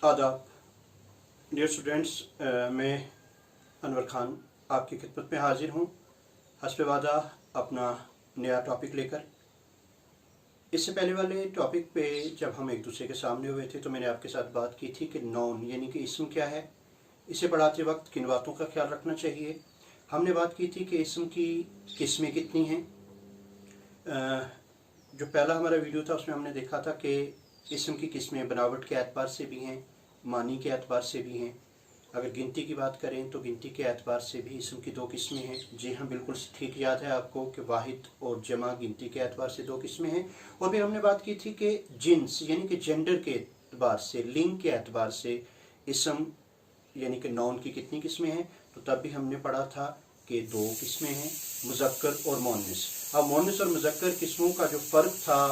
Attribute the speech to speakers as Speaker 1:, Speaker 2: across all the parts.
Speaker 1: आदाब dear students, मैं अनवर खान आपकी खिदमत में हाजिर हूँ हस्ब वादा अपना नया टॉपिक लेकर। इससे पहले वाले टॉपिक पे जब हम एक दूसरे के सामने हुए थे तो मैंने आपके साथ बात की थी कि नॉन यानी कि इसम क्या है, इसे पढ़ाते वक्त किन बातों का ख्याल रखना चाहिए। हमने बात की थी कि इसम की किस्में कितनी हैं। जो पहला हमारा वीडियो था उसमें हमने देखा था कि इसम की किस्में बनावट के एतबार से भी हैं, मानी के एतबार से भी हैं। अगर गिनती की बात करें तो गिनती के एतबार से भी इसम की दो किस्में हैं। जी हाँ, बिल्कुल ठीक याद है आपको कि वाहिद और जमा गिनती के एतबार से दो किस्में हैं। और फिर हमने बात की थी कि जिन्स यानी कि जेंडर के एतबार से, लिंग के एतबार से इसम यानी कि नॉन की कितनी किस्में हैं। तो तब भी हमने पढ़ा था कि दो किस्में हैं, मुज़क्कर और मोन्नस। अब मोन्नस और मुज़क्कर किस्मों का जो फ़र्क था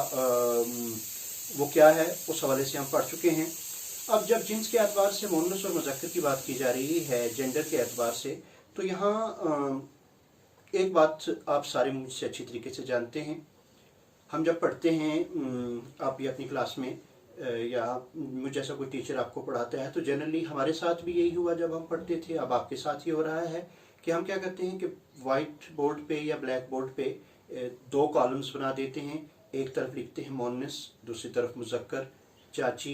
Speaker 1: वो क्या है, उस हवाले से हम पढ़ चुके हैं। अब जब जिन्स के एतबार से मोन्नस और मुज़क्कर की बात की जा रही है, जेंडर के एतबार से, तो यहाँ एक बात आप सारे मुझसे अच्छी तरीके से जानते हैं। हम जब पढ़ते हैं, आप भी अपनी क्लास में या मुझ जैसा कोई टीचर आपको पढ़ाता है तो जनरली हमारे साथ भी यही हुआ जब हम पढ़ते थे, अब आपके साथ ही हो रहा है कि हम क्या करते हैं कि वाइट बोर्ड पे या ब्लैक बोर्ड पे दो कॉलम्स बना देते हैं। एक तरफ लिखते हैं मोन्नस, दूसरी तरफ मुज़क्कर, चाची,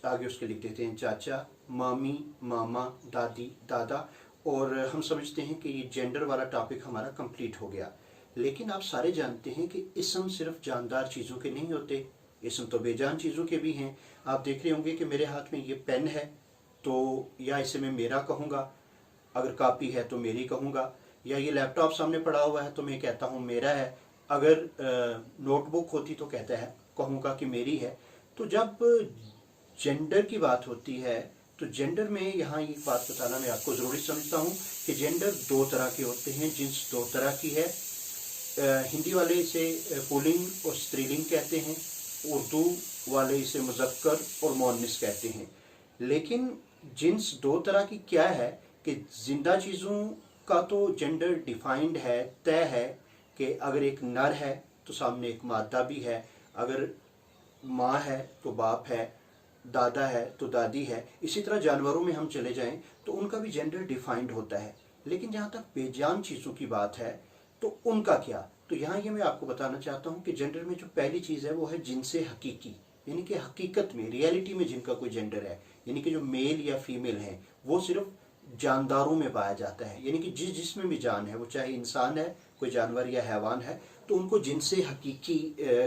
Speaker 1: आगे उसके लिख देते हैं चाचा, मामी, मामा, दादी, दादा, और हम समझते हैं कि ये जेंडर वाला टॉपिक हमारा कंप्लीट हो गया। लेकिन आप सारे जानते हैं कि इसम सिर्फ जानदार चीज़ों के नहीं होते, इसम तो बेजान चीज़ों के भी हैं। आप देख रहे होंगे कि मेरे हाथ में ये पेन है तो या इसे मैं मेरा कहूँगा, अगर कॉपी है तो मेरी कहूँगा, या ये लैपटॉप सामने पड़ा हुआ है तो मैं कहता हूँ मेरा है, अगर नोटबुक होती तो कहूँगा कि मेरी है। तो जब जेंडर की बात होती है तो जेंडर में यहाँ एक बात बताना मैं आपको ज़रूरी समझता हूँ कि जेंडर दो तरह के होते हैं, जिन्स दो तरह की है। हिंदी वाले इसे पुल्लिंग और स्त्रीलिंग कहते हैं, उर्दू वाले इसे मुज़क्कर और मोन्नस कहते हैं। लेकिन जिन्स दो तरह की क्या है कि जिंदा चीज़ों का तो जेंडर डिफाइंड है, तय है कि अगर एक नर है तो सामने एक मादा भी है, अगर माँ है तो बाप है, दादा है तो दादी है। इसी तरह जानवरों में हम चले जाएं तो उनका भी जेंडर डिफाइंड होता है। लेकिन जहाँ तक बेजान चीज़ों की बात है तो उनका क्या, तो यहाँ ये मैं आपको बताना चाहता हूँ कि जेंडर में जो पहली चीज़ है वो है जिनसे हकीकी, यानी कि हकीकत में, रियलिटी में जिनका कोई जेंडर है, यानी कि जो मेल या फीमेल है वो सिर्फ जानदारों में पाया जाता है, यानी कि जिसमें भी जान है, वो चाहे इंसान है, कोई जानवर या हैवान है, तो उनको जिनसे हकीकी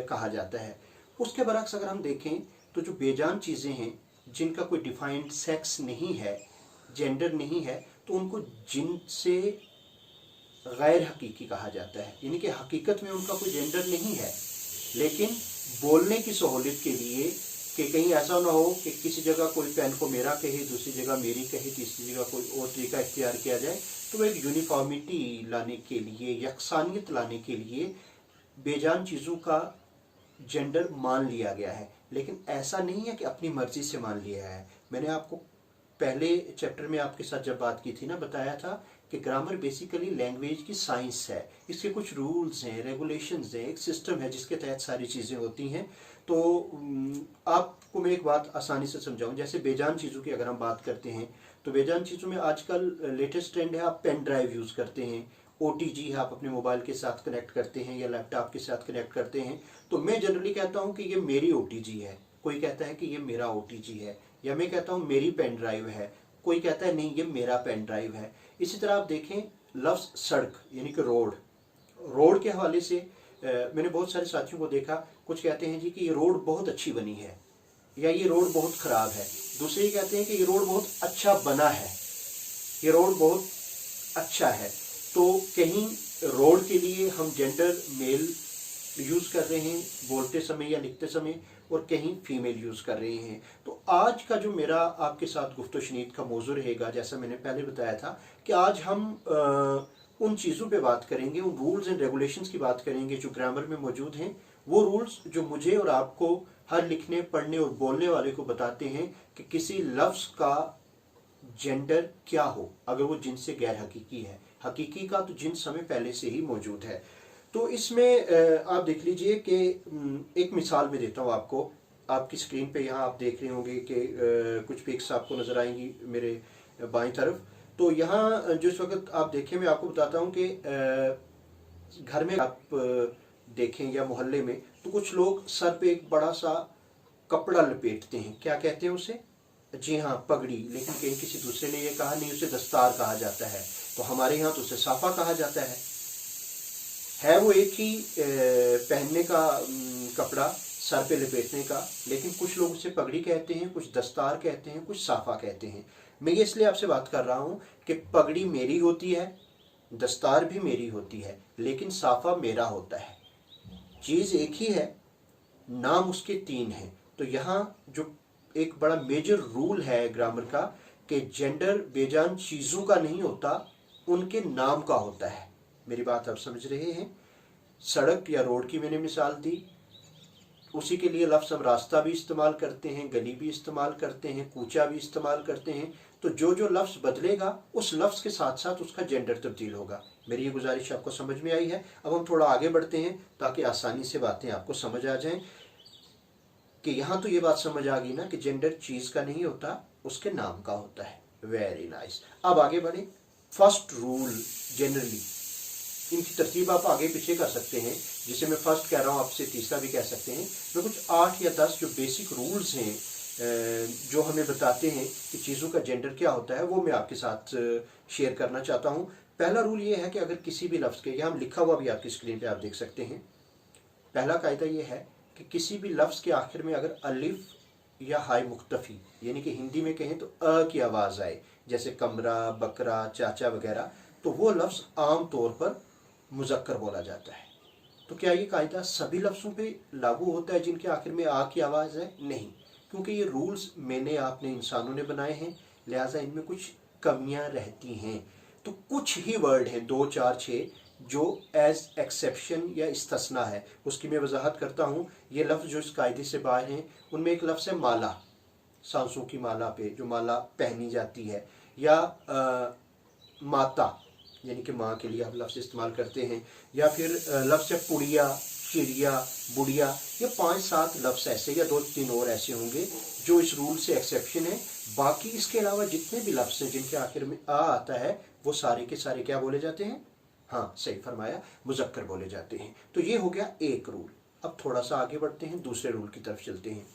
Speaker 1: कहा जाता है। उसके बरक्स अगर हम देखें तो जो बेजान चीज़ें हैं, जिनका कोई डिफाइंड सेक्स नहीं है, जेंडर नहीं है, तो उनको जिनसे गैर हकीकी कहा जाता है, यानी कि हकीकत में उनका कोई जेंडर नहीं है। लेकिन बोलने की सहूलियत के लिए कि कहीं ऐसा ना हो कि किसी जगह कोई पेन को मेरा कहे, दूसरी जगह मेरी कहे, तीसरी जगह कोई और तरीका इख्तियार किया जाए, तो एक यूनिफॉर्मिटी लाने के लिए, यकसानियत लाने के लिए बेजान चीज़ों का जेंडर मान लिया गया है। लेकिन ऐसा नहीं है कि अपनी मर्जी से मान लिया है। मैंने आपको पहले चैप्टर में आपके साथ जब बात की थी ना, बताया था कि ग्रामर बेसिकली लैंग्वेज की साइंस है, इसके कुछ रूल्स हैं, रेगुलेशंस हैं, एक सिस्टम है जिसके तहत सारी चीज़ें होती हैं। तो आपको मैं एक बात आसानी से समझाऊं, जैसे बेजान चीज़ों की अगर हम बात करते हैं तो बेजान चीज़ों में आजकल लेटेस्ट ट्रेंड है, आप पेन ड्राइव यूज़ करते हैं, OTG आप अपने मोबाइल के साथ कनेक्ट करते हैं या लैपटॉप के साथ कनेक्ट करते हैं। तो मैं जनरली कहता हूँ कि ये मेरी OTG है, कोई कहता है कि ये मेरा OTG है, या मैं कहता हूँ मेरी पेन ड्राइव है, कोई कहता है नहीं ये मेरा पेन ड्राइव है। इसी तरह आप देखें लफ्ज़ सड़क यानी कि रोड, रोड के हवाले से मैंने बहुत सारे साथियों को देखा, कुछ कहते हैं जी कि ये रोड बहुत अच्छी बनी है या ये रोड बहुत ख़राब है, दूसरे कहते हैं कि ये रोड बहुत अच्छा बना है, ये रोड बहुत अच्छा है। तो कहीं रोड के लिए हम जेंडर मेल यूज़ कर रहे हैं बोलते समय या लिखते समय, और कहीं फीमेल यूज़ कर रहे हैं। तो आज का जो मेरा आपके साथ गुफ्तो शनीद का मौजू रहेगा, जैसा मैंने पहले बताया था कि आज हम उन चीज़ों पे बात करेंगे, उन रूल्स एंड रेगुलेशंस की बात करेंगे जो ग्रामर में मौजूद हैं। वो रूल्स जो मुझे और आपको, हर लिखने, पढ़ने और बोलने वाले को बताते हैं कि किसी लफ्ज़ का जेंडर क्या हो अगर वो जिनसे गैर हकीकी है। हकीकी का तो जिन्स समय पहले से ही मौजूद है। तो इसमें आप देख लीजिए कि एक मिसाल में देता हूँ आपको आपकी स्क्रीन पे यहाँ आप देख रहे होंगे कि कुछ पिक्स आपको नज़र आएंगी मेरे बाईं तरफ। तो यहाँ जिस वक्त आप देखें, मैं आपको बताता हूँ कि घर में आप देखें या मोहल्ले में, तो कुछ लोग सर पे एक बड़ा सा कपड़ा लपेटते हैं। क्या कहते हैं उसे? जी हाँ, पगड़ी। लेकिन कहीं किसी दूसरे ने ये कहा नहीं, उसे दस्तार कहा जाता है। तो हमारे यहाँ तो उसे साफा कहा जाता है वो एक ही पहनने का कपड़ा, सर पे लपेटने का, लेकिन कुछ लोग उसे पगड़ी कहते हैं, कुछ दस्तार कहते हैं, कुछ साफा कहते हैं। मैं ये इसलिए आपसे बात कर रहा हूँ कि पगड़ी मेरी होती है, दस्तार भी मेरी होती है, लेकिन साफा मेरा होता है। चीज़ एक ही है, नाम उसके तीन हैं। तो यहाँ जो एक बड़ा मेजर रूल है ग्रामर का कि जेंडर बेजान चीज़ों का नहीं होता, उनके नाम का होता है। मेरी बात आप समझ रहे हैं? सड़क या रोड की मैंने मिसाल दी, उसी के लिए लफ्ज़ हम रास्ता भी इस्तेमाल करते हैं, गली भी इस्तेमाल करते हैं, कूचा भी इस्तेमाल करते हैं। तो जो जो लफ्ज़ बदलेगा, उस लफ्ज़ के साथ साथ उसका जेंडर तब्दील होगा। मेरी ये गुजारिश आपको समझ में आई है? अब हम थोड़ा आगे बढ़ते हैं ताकि आसानी से बातें आपको समझ आ जाएं कि यहाँ तो ये बात समझ आ गई ना कि जेंडर चीज़ का नहीं होता, उसके नाम का होता है। Very nice. अब आगे बढ़े। फर्स्ट रूल जनरली, इनकी तरतीब आप आगे पीछे कर सकते हैं, जिसे मैं फर्स्ट कह रहा हूँ, आपसे तीसरा भी कह सकते हैं। मैं कुछ 8 या 10 जो बेसिक रूल्स हैं जो हमें बताते हैं कि चीज़ों का जेंडर क्या होता है, वो मैं आपके साथ शेयर करना चाहता हूँ। पहला रूल ये है कि अगर किसी भी लफ्ज़ के, यहाँ लिखा हुआ भी आपकी स्क्रीन पे आप देख सकते हैं, पहला कायदा ये है कि किसी भी लफ्ज़ के आखिर में अगर अलिफ या हाय मुख्तफी, यानी कि हिंदी में कहें तो अ की आवाज़ आए, जैसे कमरा, बकरा, चाचा वगैरह, तो वो लफ्ज़ आम तौर पर मुज़क्कर बोला जाता है। तो क्या ये कायदा सभी लफ्ज़ों पे लागू होता है जिनके आखिर में आ की आवाज़ है? नहीं, क्योंकि ये रूल्स मैंने आपने इंसानों ने बनाए हैं, लिहाजा इनमें कुछ कमियां रहती हैं। तो कुछ ही वर्ड हैं, 2, 4, 6, जो एज एक्सेप्शन या इस्तस्ना है, उसकी मैं वजाहत करता हूँ। ये लफ्ज़ जो इस कायदे से बाहर हैं, उनमें एक लफ्ज़ है माला, सांसों की माला पे जो माला पहनी जाती है, या माता, यानी कि माँ के लिए आप लफ्ज़ इस्तेमाल करते हैं, या फिर लफ्ज़ है पुड़िया, चिड़िया, बुढ़िया। ये 5-7 लफ्ज़ ऐसे, या 2-3 और ऐसे होंगे जो इस रूल से एक्सेप्शन है। बाकी इसके अलावा जितने भी लफ्ज़ हैं जिनके आखिर में आ आता है, वो सारे के सारे क्या बोले जाते हैं? हाँ, सही फरमाया, मुज़क्कर बोले जाते हैं। तो ये हो गया एक रूल। अब थोड़ा सा आगे बढ़ते हैं, दूसरे रूल की तरफ चलते हैं।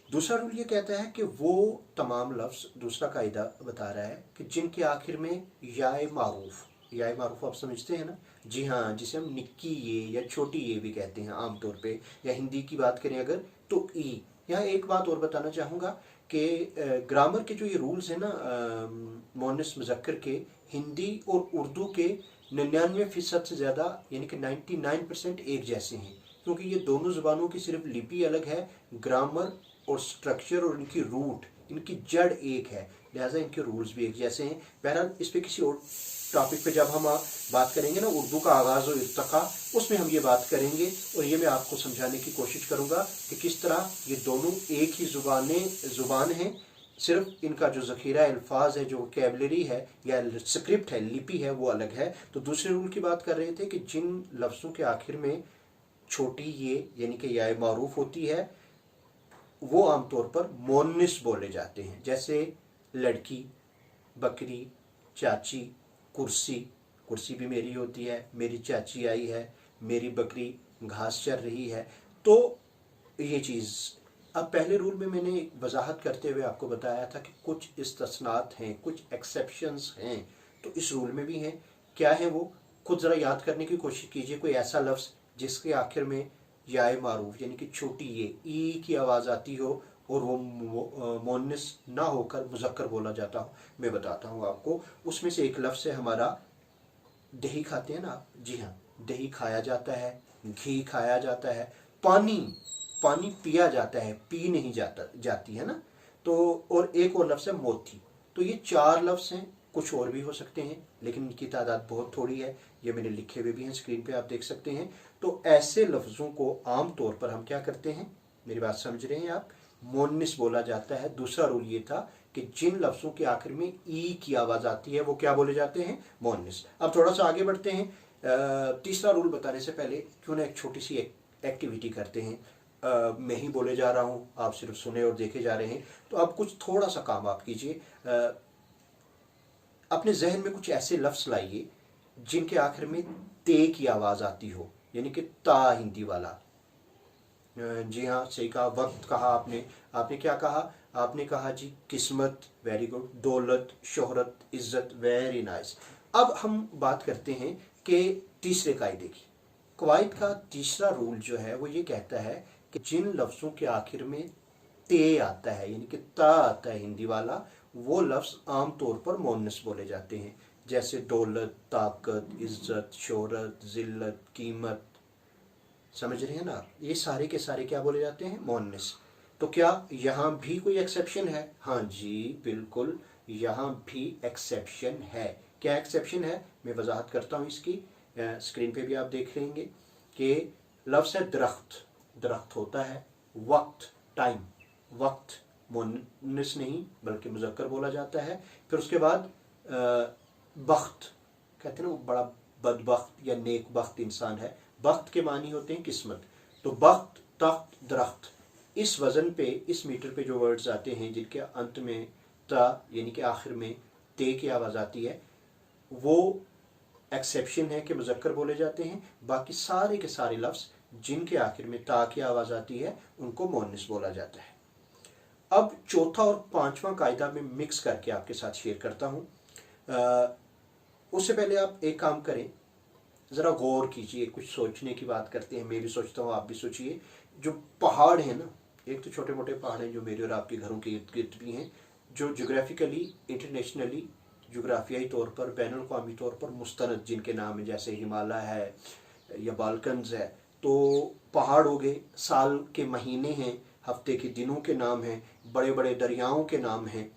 Speaker 1: दूसरा रूल ये कहता है कि वो तमाम लफ्ज़, दूसरा कायदा बता रहा है कि जिनके आखिर में याए मारूफ, याए मारूफ आप समझते हैं ना? जी हाँ, जिसे हम निक्की ये या छोटी ये भी कहते हैं आमतौर पे, या हिंदी की बात करें अगर तो ई। यहाँ एक बात और बताना चाहूँगा कि ग्रामर के जो ये रूल्स हैं ना, मुअन्नस मुज़क्कर के, हिंदी और उर्दू के 99% से ज़्यादा, यानी कि 99% एक जैसे हैं, क्योंकि ये दोनों ज़ुबानों की सिर्फ लिपि अलग है, ग्रामर और स्ट्रक्चर और इनकी रूट, इनकी जड़ एक है, लिहाजा इनके रूल्स भी एक जैसे हैं। बहरहाल इस पे किसी और टॉपिक पे जब हम बात करेंगे ना, उर्दू का आगाज़ और इर्तका, उसमें हम ये बात करेंगे, और ये मैं आपको समझाने की कोशिश करूँगा कि किस तरह ये दोनों एक ही ज़ुबान हैं, सिर्फ इनका जो ज़ख़ीरा अल्फाज है, जो वोकैबुलरी है या स्क्रिप्ट है, लिपि है, वो अलग है। तो दूसरे रूल की बात कर रहे थे कि जिन लफ्ज़ों के आखिर में छोटी ये यानी कि याए मारूफ होती है, वो आमतौर पर मुअन्निस बोले जाते हैं, जैसे लड़की, बकरी, चाची, कुर्सी। कुर्सी भी मेरी होती है, मेरी चाची आई है, मेरी बकरी घास चर रही है। तो ये चीज़, अब पहले रूल में मैंने वजाहत करते हुए आपको बताया था कि कुछ इस्तस्नात हैं, कुछ एक्सेप्शंस हैं, तो इस रूल में भी हैं। क्या है वो? खुद ज़रा याद करने की कोशिश कीजिए कोई ऐसा लफ्ज़ जिसके आखिर में याए मारूफ यानी कि छोटी ये ई की आवाज़ आती हो और वो मुअन्निस ना होकर मुज़क्कर बोला जाता हो। मैं बताता हूँ आपको। उसमें से एक लफ्ज़ है हमारा, दही खाते हैं ना आप? जी हाँ, दही खाया जाता है, घी खाया जाता है, पानी पिया जाता है, पी नहीं जाती है ना। तो और एक और लफ्ज़ है मोती। तो ये 4 लफ्ज़ हैं, कुछ और भी हो सकते हैं, लेकिन इनकी तादाद बहुत थोड़ी है। ये मैंने लिखे हुए भी हैं, स्क्रीन पे आप देख सकते हैं। तो ऐसे लफ्ज़ों को आम तौर पर हम क्या करते हैं, मेरी बात समझ रहे हैं आप? मुअन्निस बोला जाता है। दूसरा रूल ये था कि जिन लफ्ज़ों के आखिर में ई की आवाज़ आती है वो क्या बोले जाते हैं? मुअन्निस। अब थोड़ा सा आगे बढ़ते हैं। तीसरा रूल बताने से पहले क्यों ना एक छोटी सी एक्टिविटी करते हैं। मैं ही बोले जा रहा हूँ, आप सिर्फ सुने और देखे जा रहे हैं। तो अब कुछ थोड़ा सा काम आप कीजिए, अपने जहन में कुछ ऐसे लफ्ज़ लाइए जिनके आखिर में ते की आवाज़ आती हो, यानी कि ता हिंदी वाला। जी हाँ, सही कहा। वक्त कहा आपने। आपने क्या कहा? आपने कहा जी किस्मत, वेरी गुड। दौलत, शोहरत, इज्जत, वेरी नाइस। अब हम बात करते हैं कि तीसरे कायदे की। कवायद का तीसरा रूल जो है वो ये कहता है कि जिन लफ्ज़ों के आखिर में ते आता है, यानी कि ता आता है हिंदी वाला, वो लफ्ज़ आम तौर पर मोनस बोले जाते हैं। जैसे दौलत, ताकत, इज्जत, शोहरत, जिल्लत, कीमत। समझ रहे हैं ना? ये सारे के सारे क्या बोले जाते हैं? मोनस। तो क्या यहाँ भी कोई एक्सेप्शन है? हाँ जी, बिल्कुल, यहाँ भी एक्सेप्शन है। क्या एक्सेप्शन है? मैं वजाहत करता हूँ इसकी। स्क्रीन पे भी आप देख लेंगे कि लफ्ज़ है दरख्त, दरख्त होता है। वक्त, टाइम, वक्त मुन्नस नहीं बल्कि मुज़क्कर बोला जाता है। फिर उसके बाद बख्त, कहते हैं ना वो बड़ा बदबख्त या नेक बख्त इंसान है। बख्त के मानी होते हैं किस्मत। तो बख्त, तख्त, दरख्त, इस वज़न पे, इस मीटर पे जो वर्ड्स आते हैं जिनके अंत में ता यानी कि आखिर में ते की आवाज़ आती है, वो एक्सेप्शन है कि मुज़क्कर बोले जाते हैं। बाकी सारे के सारे लफ्ज़ जिनके आखिर में ता की आवाज़ आती है उनको मोनस बोला जाता है। अब चौथा और पांचवा कायदा में मिक्स करके आपके साथ शेयर करता हूँ। उससे पहले आप एक काम करें, ज़रा गौर कीजिए, कुछ सोचने की बात करते हैं। मैं भी सोचता हूँ, आप भी सोचिए। जो पहाड़ हैं ना, एक तो छोटे मोटे पहाड़ हैं जो मेरे और आपके घरों के इर्द गिर्द भी हैं, जो जोग्राफिकली, इंटरनेशनली, जोग्राफियाई तौर पर, बैनुल अक़वामी तौर पर मुस्तनद जिनके नाम है, जैसे हिमालय है या बाल्कन्स है। तो पहाड़ हो गए, साल के महीने हैं, हफ्ते के दिनों के नाम हैं, बड़े बड़े दरियाओं के नाम हैं।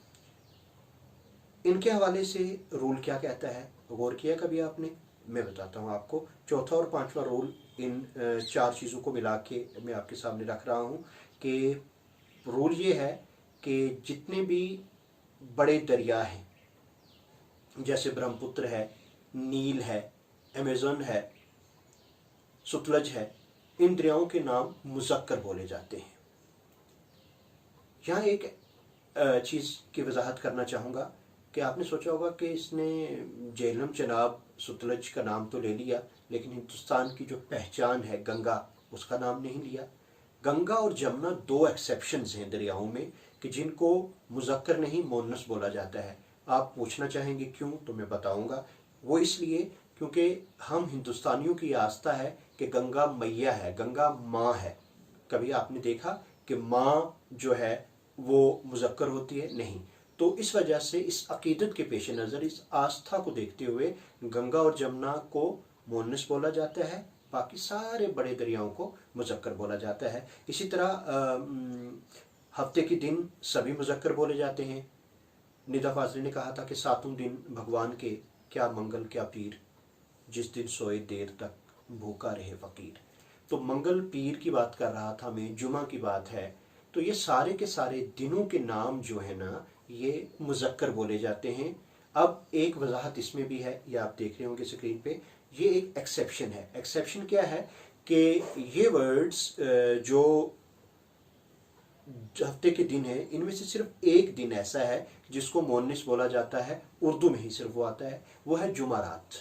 Speaker 1: इनके हवाले से रूल क्या कहता है, गौर किया कभी आपने? मैं बताता हूँ आपको। चौथा और पांचवा रूल, इन चार चीज़ों को मिला के मैं आपके सामने रख रहा हूँ कि रूल ये है कि जितने भी बड़े दरिया हैं, जैसे ब्रह्मपुत्र है, नील है, अमेज़न है, सतलज है, इन दरियाओं के नाम मुज़क्कर बोले जाते हैं। यहाँ एक चीज़ की वजाहत करना चाहूँगा कि आपने सोचा होगा कि इसने झेलम चनाब सतलज का नाम तो ले लिया, लेकिन हिंदुस्तान की जो पहचान है गंगा, उसका नाम नहीं लिया। गंगा और जमुना दो एक्सेप्शंस हैं दरियाओं में कि जिनको मुज़क्कर नहीं मोनस बोला जाता है। आप पूछना चाहेंगे क्यों, तो मैं बताऊंगा। वो इसलिए क्योंकि हम हिंदुस्तानियों की आस्था है कि गंगा मैया है, गंगा माँ है। कभी आपने देखा कि माँ जो है वो मुज़क्कर होती है? नहीं। तो इस वजह से, इस अकीदत के पेश नज़र, इस आस्था को देखते हुए गंगा और जमुना को मोनस बोला जाता है, बाकी सारे बड़े दरियाओं को मुज़क्कर बोला जाता है। इसी तरह हफ्ते के दिन सभी मुज़क्कर बोले जाते हैं। निदा फाजली ने कहा था कि सातों दिन भगवान के, क्या मंगल क्या पीर, जिस दिन सोए देर तक भूखा रहे फ़कीर। तो मंगल पीर की बात कर रहा था मैं, जुमा की बात है। तो ये सारे के सारे दिनों के नाम जो है ना, ये मुज़क्कर बोले जाते हैं। अब एक वजाहत इसमें भी है, ये आप देख रहे होंगे स्क्रीन पे, ये एक एक्सेप्शन है। एक्सेप्शन क्या है कि ये वर्ड्स जो हफ्ते के दिन है, इनमें से सिर्फ एक दिन ऐसा है जिसको मोनस बोला जाता है, उर्दू में ही सिर्फ वो आता है, वो है जुमारात,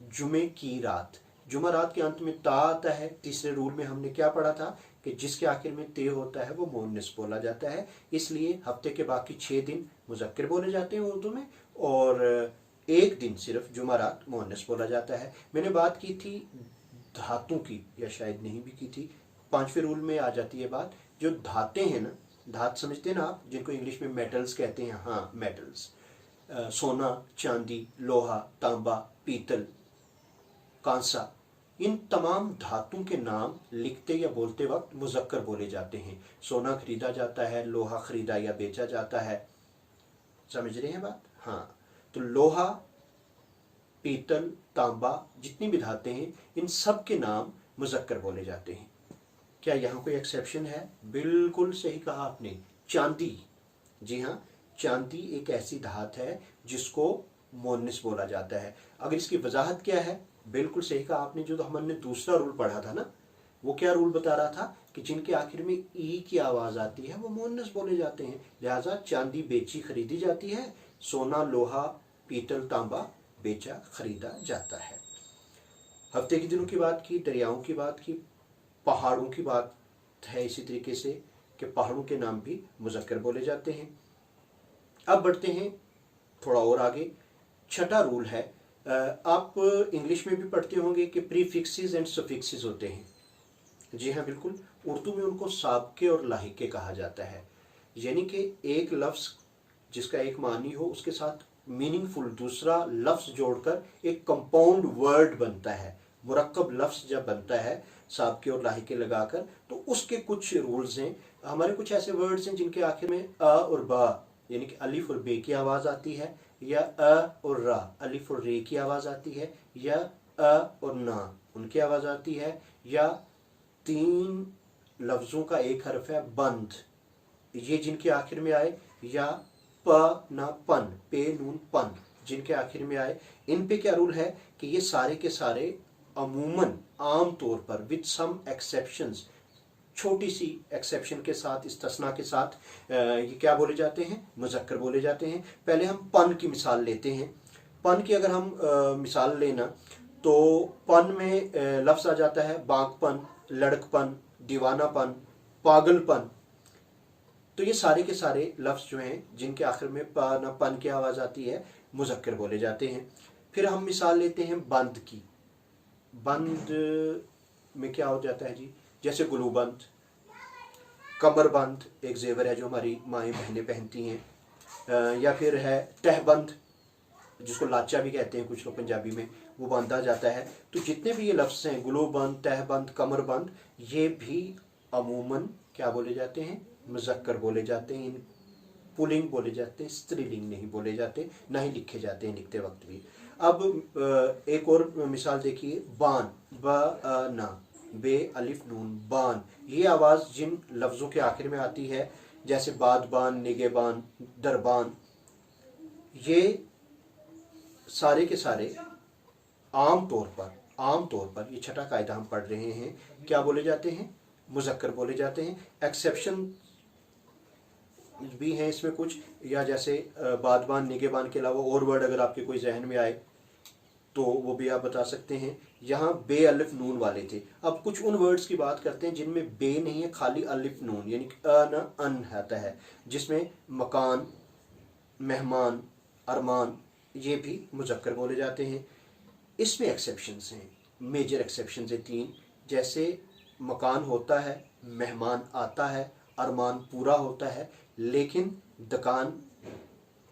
Speaker 1: जुमे की रात। जुमारात के अंत में ता आता है। तीसरे रूल में हमने क्या पढ़ा था कि जिसके आखिर में ते होता है वो मोनस बोला जाता है। इसलिए हफ्ते के बाकी 6 दिन मुज़क्कर बोले जाते हैं उर्दू में, और एक दिन सिर्फ जुमारात मोनस बोला जाता है। मैंने बात की थी धातु की, या शायद नहीं भी की थी। 5वें रूल में आ जाती है बात। जो धातें हैं ना, धात समझते हैं ना आप, जिनको इंग्लिश में मेटल्स कहते हैं। हाँ, मेटल्स, सोना, चांदी, लोहा, तांबा, पीतल, कांसा, इन तमाम धातुओं के नाम लिखते या बोलते वक्त मुज़क्कर बोले जाते हैं। सोना खरीदा जाता है, लोहा खरीदा या बेचा जाता है। समझ रहे हैं बात? हाँ। तो लोहा, पीतल, तांबा, जितनी भी धातें हैं, इन सब के नाम मुज़क्कर बोले जाते हैं। क्या यहाँ कोई एक्सेप्शन है? बिल्कुल सही कहा आपने, चांदी। जी हाँ, चांदी एक ऐसी धात है जिसको मोनस बोला जाता है। अगर इसकी वजाहत क्या है, बिल्कुल सही कहा आपने, जो तो हमने दूसरा रूल पढ़ा था ना, वो क्या रूल बता रहा था कि जिनके आखिर में ई की आवाज आती है वो मुअन्नस बोले जाते हैं। लिहाजा चांदी बेची खरीदी जाती है, सोना लोहा पीतल तांबा बेचा खरीदा जाता है। हफ्ते के दिनों की बात की, दरियाओं की बात की, पहाड़ों की बात है इसी तरीके से कि पहाड़ों के नाम भी मुज़क्कर बोले जाते हैं। अब बढ़ते हैं थोड़ा और आगे। छठा रूल है, आप इंग्लिश में भी पढ़ते होंगे कि प्रीफिक्सेस एंड सफिक्सेस होते हैं। जी हाँ बिल्कुल, उर्दू में उनको साबके और लाहिके कहा जाता है। यानी कि एक लफ्ज़ जिसका एक मानी हो उसके साथ मीनिंगफुल दूसरा लफ्ज़ जोड़कर एक कंपाउंड वर्ड बनता है। मुरक्कब लफ्ज़ जब बनता है साबके और लाहिके लगाकर, तो उसके कुछ रूल्स हैं। हमारे कुछ ऐसे वर्ड्स हैं जिनके आखिर में अ और बा यानी कि अलिफ और बे की आवाज़ आती है, या अ और रा अलिफ और रे की आवाज़ आती है, या अ और ना उनकी आवाज़ आती है, या तीन लफ्ज़ों का एक हर्फ है बंद, ये जिनके आखिर में आए, या प ना पन पे नून पन जिनके आखिर में आए। इन पे क्या रूल है कि ये सारे के सारे अमूमन आम तौर पर विद सम एक्सेप्शंस, छोटी सी एक्सेप्शन के साथ, इस्तिस्ना के साथ, ये क्या बोले जाते हैं, मुज़क्कर बोले जाते हैं। पहले हम पन की मिसाल लेते हैं। पन की अगर हम मिसाल लेना तो पन में लफ्ज़ आ जाता है बांकपन, लड़कपन, दीवानापन, पागलपन। तो ये सारे के सारे लफ्ज़ जो हैं जिनके आखिर में पन की आवाज़ आती है मुज़क्कर बोले जाते हैं। फिर हम मिसाल लेते हैं बंद की। बंद में क्या हो जाता है जी, जैसे गुलूबंद, कमरबंद एक जेवर है जो हमारी माएँ बहनें पहनती हैं, या फिर है तहबंद जिसको लाचा भी कहते हैं कुछ लोग पंजाबी में, वो बांधा जाता है। तो जितने भी ये लफ्ज़ हैं गुलूबंद, तहबंद, कमरबंद, ये भी अमूमन क्या बोले जाते हैं, मुज़क्कर बोले जाते हैं। इन पुलिंग बोले जाते हैं, स्त्रीलिंग नहीं बोले जाते, ना ही लिखे जाते हैं लिखते वक्त भी। अब एक और मिसाल देखिए, बान, ब ना बे अलिफ नून बान, ये आवाज़ जिन लफ्ज़ों के आखिर में आती है जैसे बादबान, निगेबान, दरबान, ये सारे के सारे आम तौर पर ये छठा कायदा हम पढ़ रहे हैं, क्या बोले जाते हैं, मुज़क्कर बोले जाते हैं। एक्सेप्शन भी हैं इसमें कुछ, या जैसे बादबान निगेबान के अलावा और वर्ड अगर आपके कोई जहन में आए तो वो भी आप बता सकते हैं। यहाँ बे अलिफ नून वाले थे। अब कुछ उन वर्ड्स की बात करते हैं जिनमें बे नहीं है, खाली अलिफ नून यानी कि अ न अन आता है, जिसमें मकान, मेहमान, अरमान, ये भी मुज़क्कर बोले जाते हैं। इसमें एक्सेप्शंस हैं, मेजर एक्सेप्शंस हैं तीन। जैसे मकान होता है, मेहमान आता है, अरमान पूरा होता है, लेकिन दुकान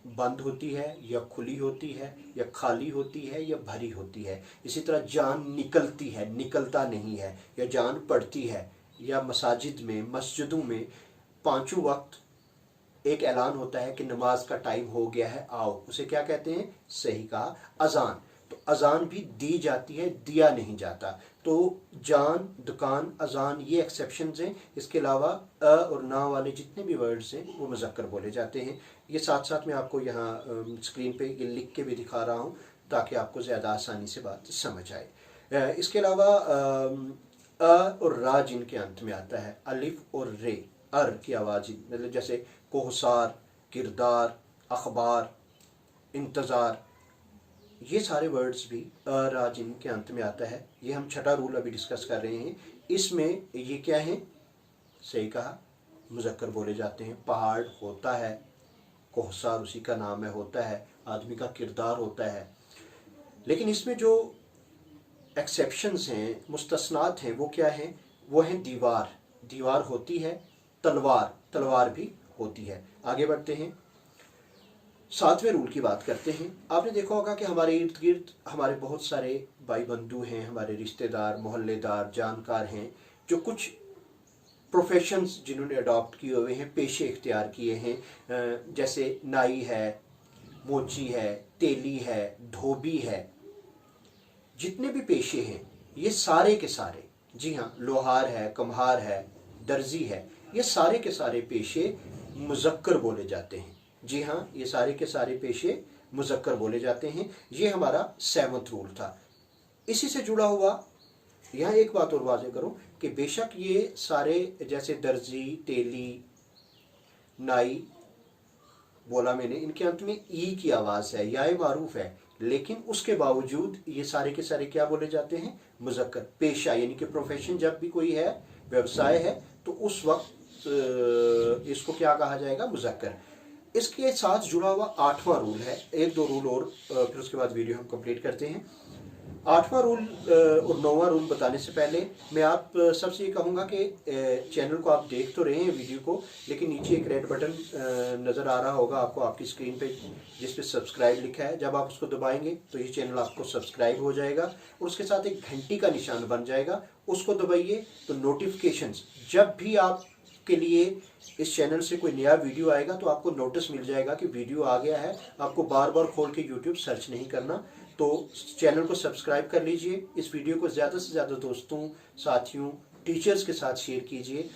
Speaker 1: बंद होती है या खुली होती है, या खाली होती है या भरी होती है। इसी तरह जान निकलती है, निकलता नहीं है, या जान पड़ती है। या मसाजिद में, मस्जिदों में पांचों वक्त एक ऐलान होता है कि नमाज का टाइम हो गया है, आओ, उसे क्या कहते हैं, सही कहा, अजान। तो अजान भी दी जाती है, दिया नहीं जाता। तो जान, दुकान, अजान, ये एक्सेप्शंस हैं। इसके अलावा अ और ना वाले जितने भी वर्ड्स हैं वो मुज़क्कर बोले जाते हैं। ये साथ साथ मैं आपको यहाँ स्क्रीन पे ये लिख के भी दिखा रहा हूँ ताकि आपको ज़्यादा आसानी से बात समझ आए। इसके अलावा अ और रा जिनके अंत में आता है, अलिफ और रे, अर की आवाज़, मतलब जैसे कोहसार, किरदार, अखबार, इंतज़ार, ये सारे वर्ड्स भी अ रा जिनके अंत में आता है। ये हम छठा रूल अभी डिस्कस कर रहे हैं। इसमें ये क्या है, सही कहा, मुज़क्कर बोले जाते हैं। पहाड़ होता है, कोहसार उसी का नाम है, होता है, आदमी का किरदार होता है। लेकिन इसमें जो एक्सेप्शंस हैं, मुस्तस्नात हैं, वो क्या हैं, वो हैं दीवार, दीवार होती है, तलवार, तलवार भी होती है। आगे बढ़ते हैं, सातवें रूल की बात करते हैं। आपने देखा होगा कि हमारे इर्द गिर्द हमारे बहुत सारे भाई बंधु हैं, हमारे रिश्तेदार, मोहल्लेदार, जानकार हैं, जो कुछ प्रोफेशंस जिन्होंने अडॉप्ट किए हुए हैं, पेशे इख्तियार किए हैं। जैसे नाई है, मोची है, तेली है, धोबी है, जितने भी पेशे हैं ये सारे के सारे, जी हाँ, लोहार है, कम्हार है, दर्जी है, ये सारे के सारे पेशे मुज़क्कर बोले जाते हैं। जी हाँ, ये सारे के सारे पेशे मुज़क्कर बोले जाते हैं। ये हमारा 7वां रूल था। इसी से जुड़ा हुआ यहाँ एक बात और वाज़ेह करूँ कि बेशक ये सारे जैसे दर्जी, तेली, नाई बोला मैंने, इनके अंत में ई की आवाज़ है, या मारूफ है, लेकिन उसके बावजूद ये सारे के सारे क्या बोले जाते हैं? मुज़क्कर। पेशा यानी कि प्रोफेशन जब भी कोई है, व्यवसाय है, तो उस वक्त इसको क्या कहा जाएगा? मुज़क्कर। इसके साथ जुड़ा हुआ 8वां रूल है, एक दो रूल और फिर उसके बाद वीडियो हम कंप्लीट करते हैं। 8वां रूल और 9वां रूल बताने से पहले मैं आप सबसे ये कहूँगा कि चैनल को आप देख तो रहे हैं वीडियो को, लेकिन नीचे एक रेड बटन नज़र आ रहा होगा आपको आपकी स्क्रीन पे, जिस पे सब्सक्राइब लिखा है। जब आप उसको दबाएंगे तो ये चैनल आपको सब्सक्राइब हो जाएगा और उसके साथ एक घंटी का निशान बन जाएगा, उसको दबाइए तो नोटिफिकेशंस जब भी आप के लिए इस चैनल से कोई नया वीडियो आएगा तो आपको नोटिस मिल जाएगा कि वीडियो आ गया है। आपको बार बार खोल के यूट्यूब सर्च नहीं करना। तो चैनल को सब्सक्राइब कर लीजिए। इस वीडियो को ज़्यादा से ज़्यादा दोस्तों, साथियों, टीचर्स के साथ शेयर कीजिए।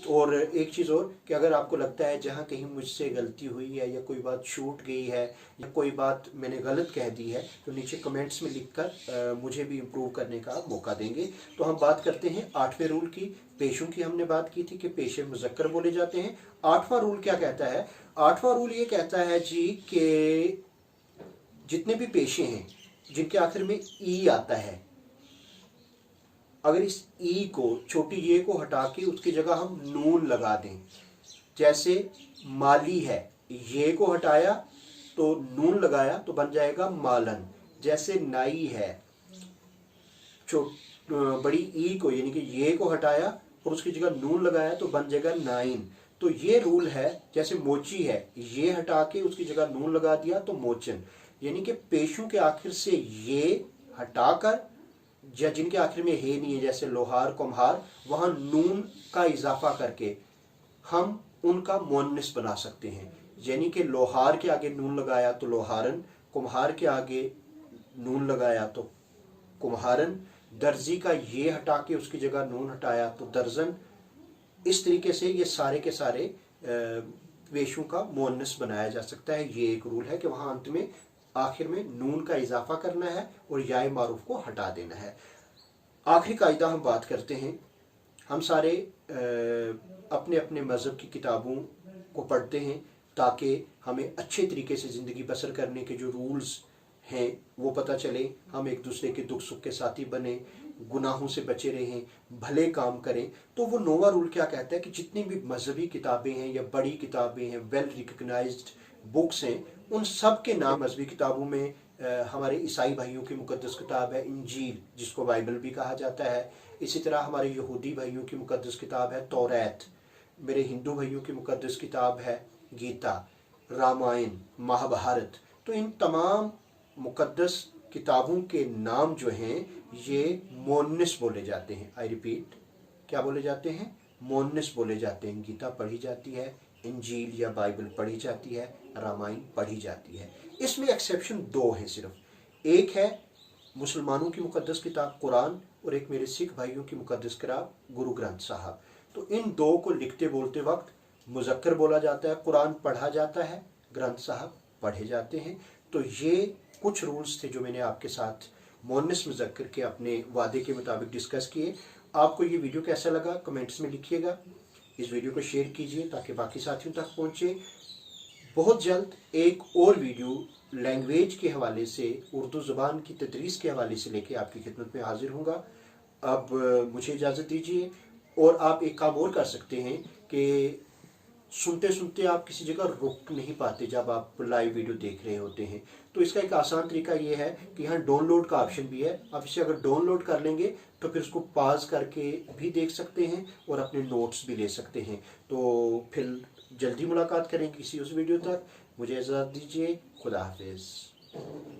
Speaker 1: और एक चीज़ और कि अगर आपको लगता है जहाँ कहीं मुझसे गलती हुई है या कोई बात छूट गई है या कोई बात मैंने गलत कह दी है तो नीचे कमेंट्स में लिखकर मुझे भी इम्प्रूव करने का मौका देंगे। तो हम बात करते हैं 8वें रूल की। पेशों की हमने बात की थी कि पेशे मुज़क्कर बोले जाते हैं। 8वां रूल क्या कहता है? 8वां रूल ये कहता है जी कि जितने भी पेशे हैं जिनके आखिर में ई आता है, अगर इस ई को, छोटी ये को हटा के उसकी जगह हम नून लगा दें, जैसे माली है, ये को हटाया तो नून लगाया तो बन जाएगा मालन। जैसे नाई है, बड़ी ई को यानी कि ये को हटाया और उसकी जगह नून लगाया तो बन जाएगा नाइन। तो ये रूल है। जैसे मोची है, ये हटा के उसकी जगह नून लगा दिया तो मोचन। यानी कि पेशों के आखिर से ये हटाकर, या जिनके आखिर में हे नहीं है, जैसे लोहार, कुम्हार, वहां नून का इजाफा करके हम उनका मुअन्निस बना सकते हैं। यानी कि लोहार के आगे नून लगाया तो लोहारन, कुम्हार के आगे नून लगाया तो कुम्हारन, दर्जी का ये हटा के उसकी जगह नून हटाया तो दर्जन। इस तरीके से ये सारे के सारे पेशों का मुअन्निस बनाया जा सकता है। ये एक रूल है कि वहां अंत में आखिर में नून का इजाफा करना है और याए मारूफ को हटा देना है। आखिरी कायदा हम बात करते हैं। हम सारे अपने अपने मज़हब की किताबों को पढ़ते हैं ताकि हमें अच्छे तरीके से ज़िंदगी बसर करने के जो रूल्स हैं वो पता चले, हम एक दूसरे के दुख सुख के साथी बने, गुनाहों से बचे रहें, भले काम करें। तो वो 9वां रूल क्या कहता है कि जितनी भी मजहबी किताबें हैं या बड़ी किताबें हैं, वेल रिकग्नाइज्ड बुक्स हैं, उन सब के नाम मजहबी किताबों में हमारे ईसाई भाइयों की मुकद्दस किताब है इंजील, जिसको बाइबल भी कहा जाता है। इसी तरह हमारे यहूदी भाइयों की मुकद्दस किताब है तौरात। मेरे हिंदू भाइयों की मुकद्दस किताब है गीता, रामायण, महाभारत। तो इन तमाम मुकद्दस किताबों के नाम जो हैं ये मुअन्निस बोले जाते हैं। आई रिपीट, क्या बोले जाते हैं? मुअन्निस बोले जाते हैं। गीता पढ़ी जाती है, इंजील या बाइबल पढ़ी जाती है, रामायण पढ़ी जाती है। इसमें एक्सेप्शन 2 हैं सिर्फ। एक है मुसलमानों की मुकद्दस किताब कुरान और एक मेरे सिख भाइयों की मुकद्दस किताब गुरु ग्रंथ साहब। तो इन 2 को लिखते बोलते वक्त मुज़क्कर बोला जाता है, कुरान पढ़ा जाता है, ग्रंथ साहब पढ़े जाते हैं। तो ये कुछ रूल्स थे जो मैंने आपके साथ मुअन्निस मुज़क्कर के अपने वादे के मुताबिक डिस्कस किए। आपको ये वीडियो कैसा लगा कमेंट्स में लिखिएगा। इस वीडियो को शेयर कीजिए ताकि बाकी साथियों तक पहुँचे। बहुत जल्द एक और वीडियो लैंग्वेज के हवाले से, उर्दू ज़ुबान की तदरीस के हवाले से लेके आपकी खिदमत में हाजिर होऊंगा। अब मुझे इजाज़त दीजिए। और आप एक काम और कर सकते हैं कि सुनते सुनते आप किसी जगह रुक नहीं पाते जब आप लाइव वीडियो देख रहे होते हैं, तो इसका एक आसान तरीका ये है कि यहाँ डाउनलोड का ऑप्शन भी है। आप इसे अगर डाउनलोड कर लेंगे तो फिर उसको पॉज करके भी देख सकते हैं और अपने नोट्स भी ले सकते हैं। तो फिर जल्दी मुलाकात करेंगे किसी उस वीडियो तक। मुझे इजाज़त दीजिए। खुदा हाफिज़।